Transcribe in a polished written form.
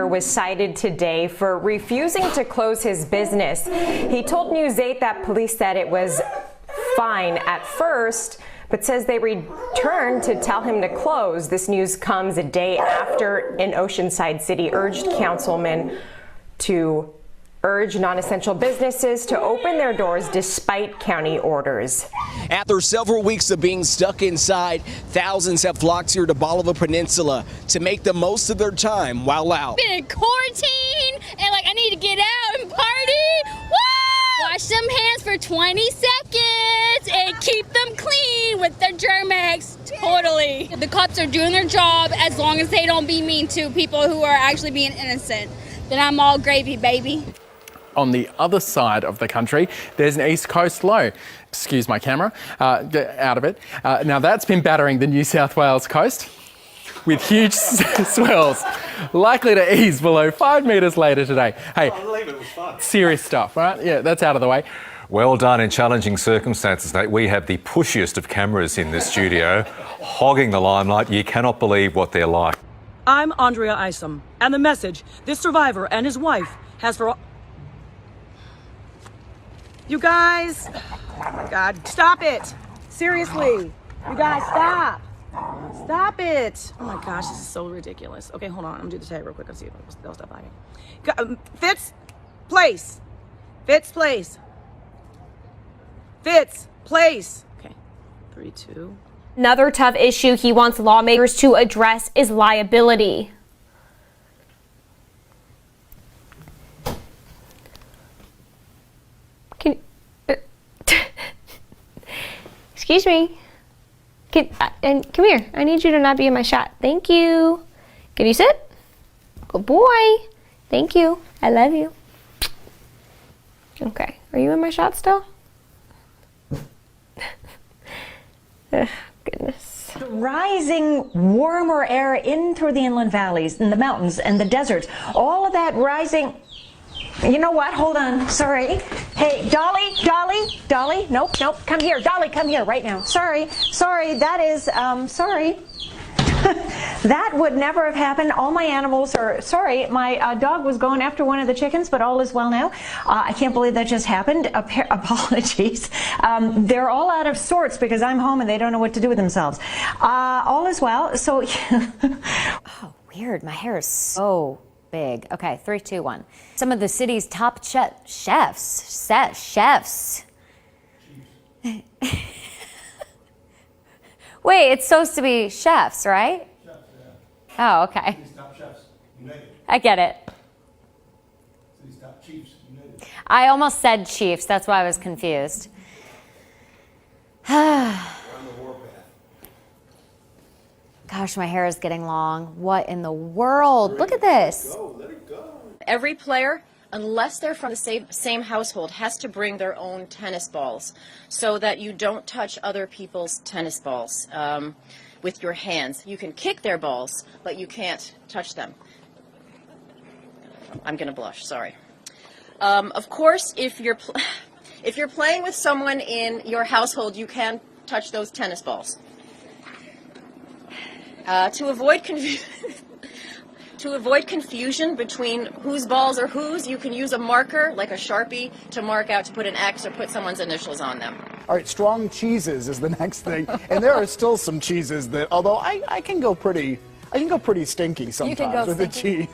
owner was cited today for refusing to close his business. He told News 8 that police said it was fine at first, but says they returned to tell him to close. This news comes a day after an Oceanside city urged councilmen to urge non-essential businesses to open their doors despite county orders. After several weeks of being stuck inside, thousands have flocked here to Bolivar Peninsula to make the most of their time while out. Been in quarantine and I need to get out and party. Woo! Wash them hands for 20 seconds and keep them clean with their Germ-X. Totally. The cops are doing their job as long as they don't be mean to people who are actually being innocent. Then I'm all gravy, baby. On the other side of the country, there's an east coast low. Excuse my camera, get out of it. Now that's been battering the New South Wales coast with huge swells, likely to ease below 5 metres later today. Hey, I believe it was fun. Serious stuff, right? Yeah, that's out of the way. Well done. In challenging circumstances, Nate. We have the pushiest of cameras in this studio, hogging the limelight. You cannot believe what they're like. I'm Andrea Isom, and the message this survivor and his wife has for all... You guys, oh my God, stop it. Seriously, you guys, stop. Stop it. Oh my gosh, this is so ridiculous. Okay, hold on, I'm gonna do the tag real quick. I'll see if they'll stop by me. Fitz, place. Fitz, place. Fitz, place. Okay, 3, 2. Another tough issue he wants lawmakers to address is liability. Excuse me. And come here. I need you to not be in my shot. Thank you. Can you sit? Good boy. Thank you. I love you. Okay. Are you in my shot still? Ugh, goodness. Rising warmer air in through the inland valleys and the mountains and the deserts. All of that rising. You know what? Hold on. Sorry. Hey, Dolly. Nope. Come here. Dolly, come here right now. Sorry. That is, sorry. That would never have happened. All my animals are, sorry, my dog was going after one of the chickens, but all is well now. I can't believe that just happened. Apologies. They're all out of sorts because I'm home and they don't know what to do with themselves. All is well. So, oh, weird. My hair is so big. Okay, 3, 2, 1. Some of the city's top chefs. Wait, it's supposed to be chefs, right? Chefs, yeah. Oh, okay. City's top chefs, united. I get it. City's top chiefs, united. I almost said chiefs, that's why I was confused. We're on the warpath. Gosh, my hair is getting long. What in the world? Look at this. Let it go. Every player, unless they're from the same household, has to bring their own tennis balls so that you don't touch other people's tennis balls with your hands. You can kick their balls, but you can't touch them. I'm going to blush, sorry. Of course, if you're playing with someone in your household, you can touch those tennis balls. To avoid confusion between whose balls are whose, you can use a marker, like a Sharpie, to mark out, to put an X or put someone's initials on them. All right, strong cheeses is the next thing. And there are still some cheeses that, although I can go pretty stinky sometimes with the cheese.